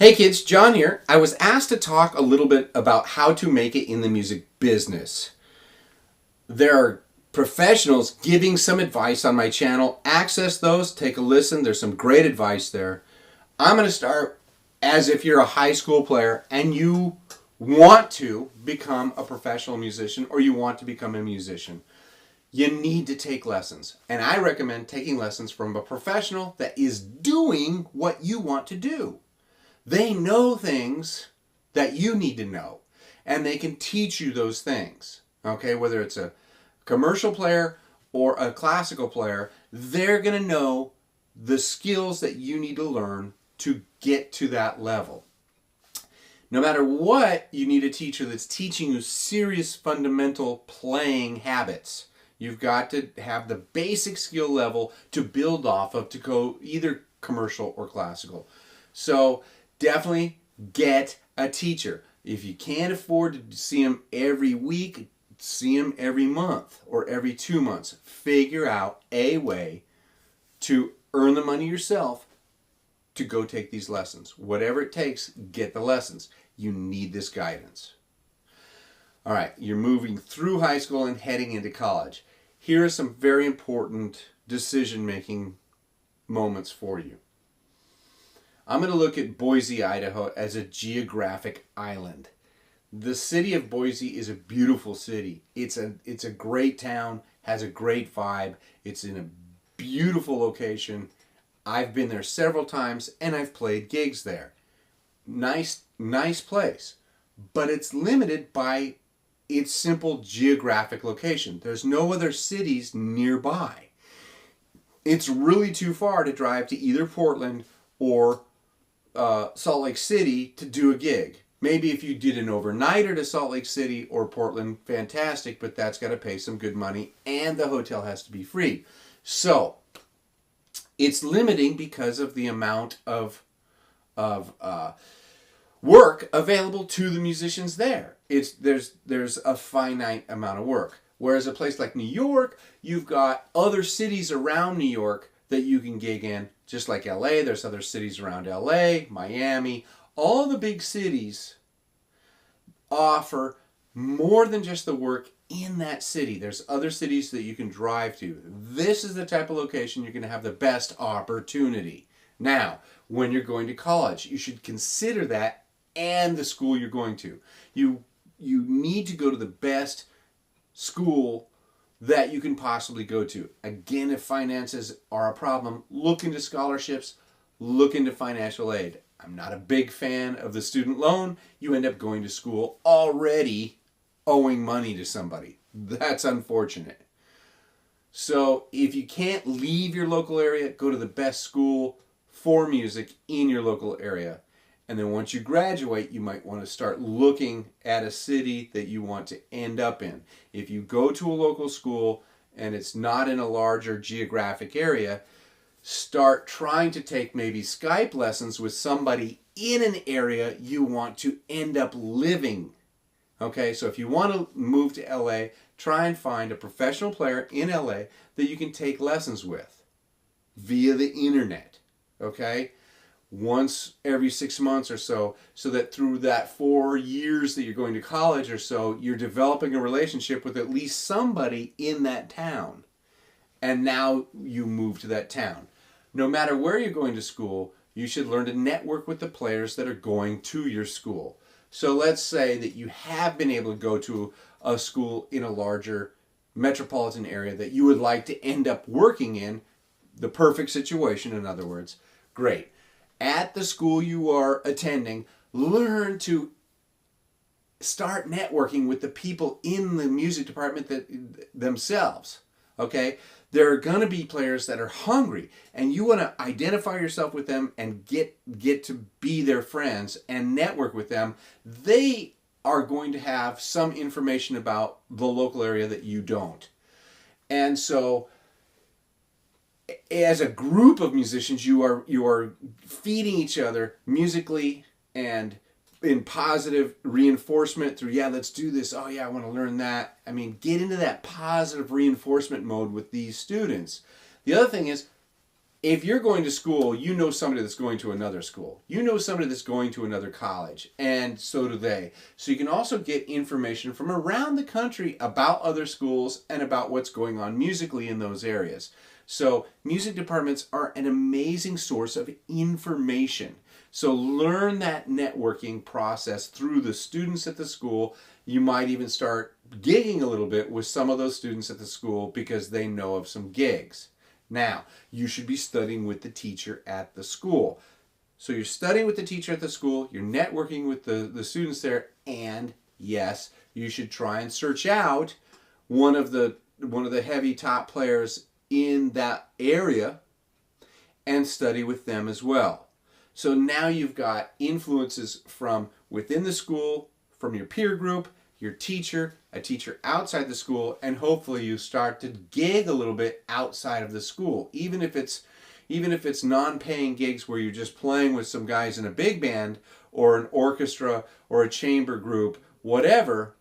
Hey kids, John here. I was asked to talk a little bit about how to make it in the music business. There are professionals giving some advice on my channel. Access those, take a listen. There's some great advice there. I'm going to start as if you're a high school player and you want to become a professional musician or you want to become a musician. You need to take lessons. And I recommend taking lessons from a professional that is doing what you want to do. They know things that you need to know, and they can teach you those things. Okay, whether it's a commercial player or a classical player, they're going to know the skills that you need to learn to get to that level. No matter what, you need a teacher that's teaching you serious fundamental playing habits. You've got to have the basic skill level to build off of to go either commercial or classical. So definitely get a teacher. If you can't afford to see them every week, see them every month or every 2 months. Figure out a way to earn the money yourself to go take these lessons. Whatever it takes, get the lessons. You need this guidance. All right, you're moving through high school and heading into college. Here are some very important decision-making moments for you. I'm going to look at Boise, Idaho as a geographic island. The city of Boise is a beautiful city. It's a great town, has a great vibe. It's in a beautiful location. I've been there several times and I've played gigs there. Nice place. But it's limited by its simple geographic location. There's no other cities nearby. It's really too far to drive to either Portland or Salt Lake City to do a gig. Maybe if you did an overnighter to Salt Lake City or Portland, fantastic, but that's got to pay some good money and the hotel has to be free. So it's limiting because of the amount of work available to the musicians there. There's a finite amount of work. Whereas a place like New York, you've got other cities around New York that you can gig in. Just like LA, there's other cities around LA, Miami. All the big cities offer more than just the work in that city. There's other cities that you can drive to. This is the type of location you're going to have the best opportunity. Now, when you're going to college, you should consider that and the school you're going to. You need to go to the best school that you can possibly go to. Again, if finances are a problem, look into scholarships, look into financial aid. I'm not a big fan of the student loan. You end up going to school already owing money to somebody. That's unfortunate. So if you can't leave your local area, go to the best school for music in your local area. And then once you graduate, you might want to start looking at a city that you want to end up in. If you go to a local school and it's not in a larger geographic area, start trying to take maybe Skype lessons with somebody in an area you want to end up living. Okay, so if you want to move to LA, try and find a professional player in LA that you can take lessons with via the internet. Okay? Once every 6 months or so that through that 4 years that you're going to college or so, you're developing a relationship with at least somebody in that town. And now you move to that town. No matter where you're going to school, you should learn to network with the players that are going to your school. So let's say that you have been able to go to a school in a larger metropolitan area that you would like to end up working in, the perfect situation, in other words. Great. At the school you are attending, learn to start networking with the people in the music department themselves. Okay? There are going to be players that are hungry, and you want to identify yourself with them and get to be their friends and network with them. They are going to have some information about the local area that you don't. And so as a group of musicians, you are feeding each other musically and in positive reinforcement through, yeah, let's do this. Oh, yeah, I want to learn that. I mean, get into that positive reinforcement mode with these students. The other thing is, if you're going to school, you know somebody that's going to another school. You know somebody that's going to another college, and so do they. So you can also get information from around the country about other schools and about what's going on musically in those areas. So music departments are an amazing source of information. So learn that networking process through the students at the school. You might even start gigging a little bit with some of those students at the school because they know of some gigs. Now, you should be studying with the teacher at the school. So you're studying with the teacher at the school, you're networking with the students there, and yes, you should try and search out one of the heavy top players in that area and study with them as well. So now you've got influences from within the school, from your peer group, your teacher, a teacher outside the school, and hopefully you start to gig a little bit outside of the school. Even if it's non-paying gigs where you're just playing with some guys in a big band or an orchestra or a chamber group, whatever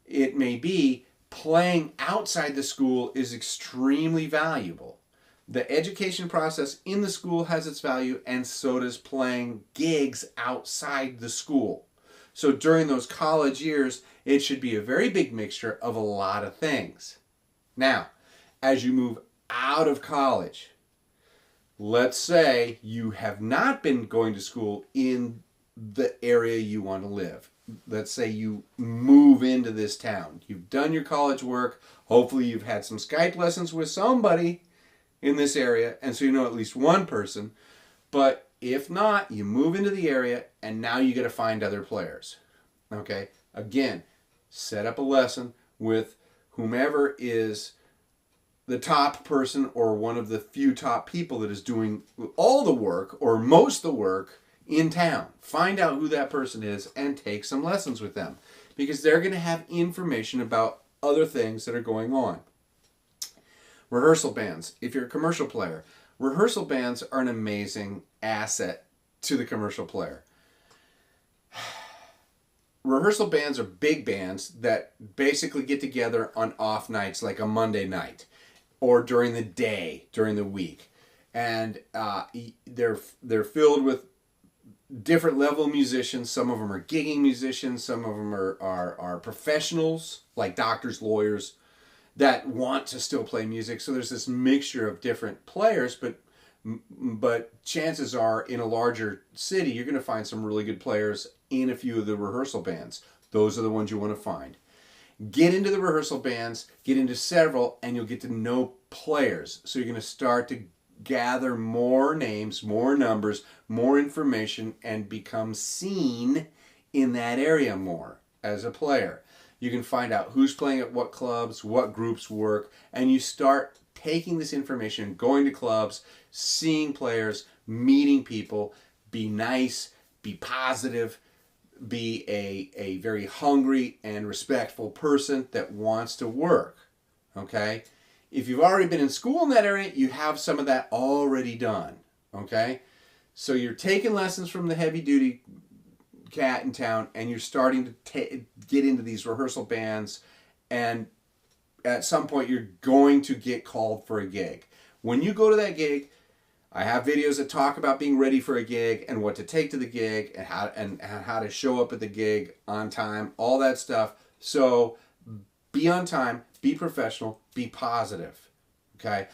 it may be, playing outside the school is extremely valuable. The education process in the school has its value, and so does playing gigs outside the school. So during those college years, it should be a very big mixture of a lot of things. Now, as you move out of college, let's say you have not been going to school in the area you want to live. Let's say you move into this town. You've done your college work. Hopefully you've had some Skype lessons with somebody in this area, and so you know at least one person. But if not, you move into the area, and now you got to find other players. Okay? Again, set up a lesson with whomever is the top person or one of the few top people that is doing all the work or most of the work in town. Find out who that person is and take some lessons with them, because they're going to have information about other things that are going on. Rehearsal bands. If you're a commercial player, rehearsal bands are an amazing asset to the commercial player. Rehearsal bands are big bands that basically get together on off nights, like a Monday night or during the day, during the week. And they're filled with different level musicians. Some of them are gigging musicians. Some of them are professionals, like doctors, lawyers, that want to still play music. So there's this mixture of different players, but chances are in a larger city, you're going to find some really good players in a few of the rehearsal bands. Those are the ones you want to find. Get into the rehearsal bands, get into several, and you'll get to know players. So you're going to start to gather more names, more numbers, more information, and become seen in that area more as a player. You can find out who's playing at what clubs, what groups work, and you start taking this information, going to clubs, seeing players, meeting people. Be nice, be positive, be a very hungry and respectful person that wants to work. Okay? If you've already been in school in that area, you have some of that already done. Okay? So you're taking lessons from the heavy duty cat in town, and you're starting to get into these rehearsal bands, and at some point you're going to get called for a gig. When you go to that gig, I have videos that talk about being ready for a gig and what to take to the gig and how to show up at the gig on time, all that stuff. So be on time, be professional, be positive. Okay?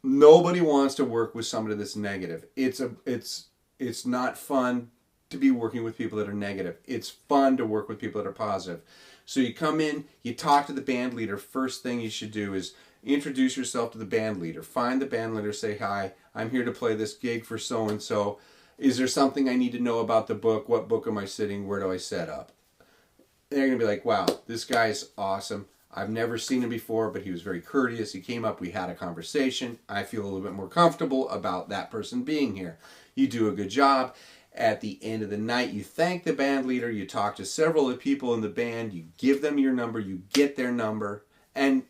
Nobody wants to work with somebody that's negative. It's not fun to be working with people that are negative. It's fun to work with people that are positive. So you come in, you talk to the band leader. First thing you should do is introduce yourself to the band leader. Find the band leader, say, hi, I'm here to play this gig for so-and-so. Is there something I need to know about the book? What book am I sitting? Where do I set up? They're going to be like, wow, this guy's awesome. I've never seen him before, but he was very courteous. He came up, we had a conversation. I feel a little bit more comfortable about that person being here. You do a good job. At the end of the night, you thank the band leader, you talk to several of the people in the band, you give them your number, you get their number, and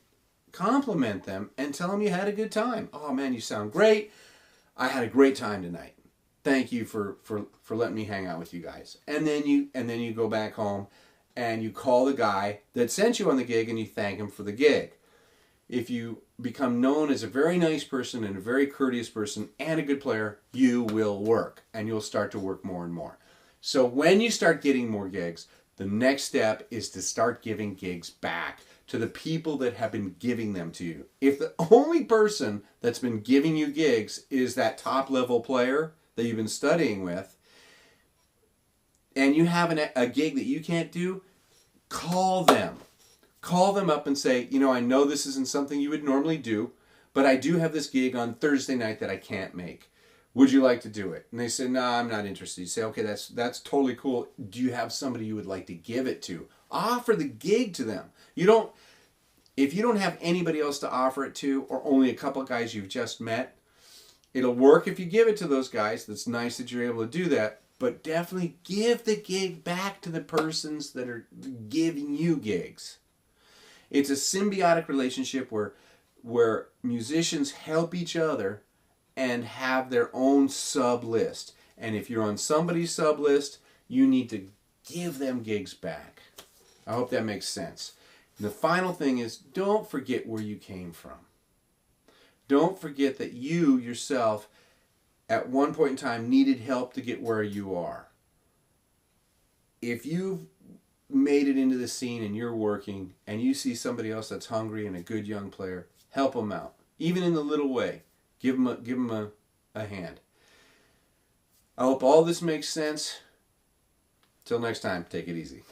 compliment them and tell them you had a good time. Oh man, you sound great. I had a great time tonight. Thank you for letting me hang out with you guys. And then you go back home and you call the guy that sent you on the gig and you thank him for the gig. If you become known as a very nice person and a very courteous person and a good player, you will work, and you'll start to work more and more. So when you start getting more gigs, the next step is to start giving gigs back to the people that have been giving them to you. If the only person that's been giving you gigs is that top level player that you've been studying with, and you have a gig that you can't do, call them. Call them up and say, you know, I know this isn't something you would normally do, but I do have this gig on Thursday night that I can't make. Would you like to do it? And they say, no, I'm not interested. You say, okay, that's totally cool. Do you have somebody you would like to give it to? Offer the gig to them. If you don't have anybody else to offer it to, or only a couple of guys you've just met, it'll work if you give it to those guys. That's nice that you're able to do that. But definitely give the gig back to the persons that are giving you gigs. It's a symbiotic relationship where musicians help each other and have their own sub list. And if you're on somebody's sub list, you need to give them gigs back. I hope that makes sense. And the final thing is, don't forget where you came from. Don't forget that you yourself, at one point in time, needed help to get where you are. If you've made it into the scene and you're working and you see somebody else that's hungry and a good young player, help them out. Even in the little way. Give them a hand. I hope all this makes sense. Till next time, take it easy.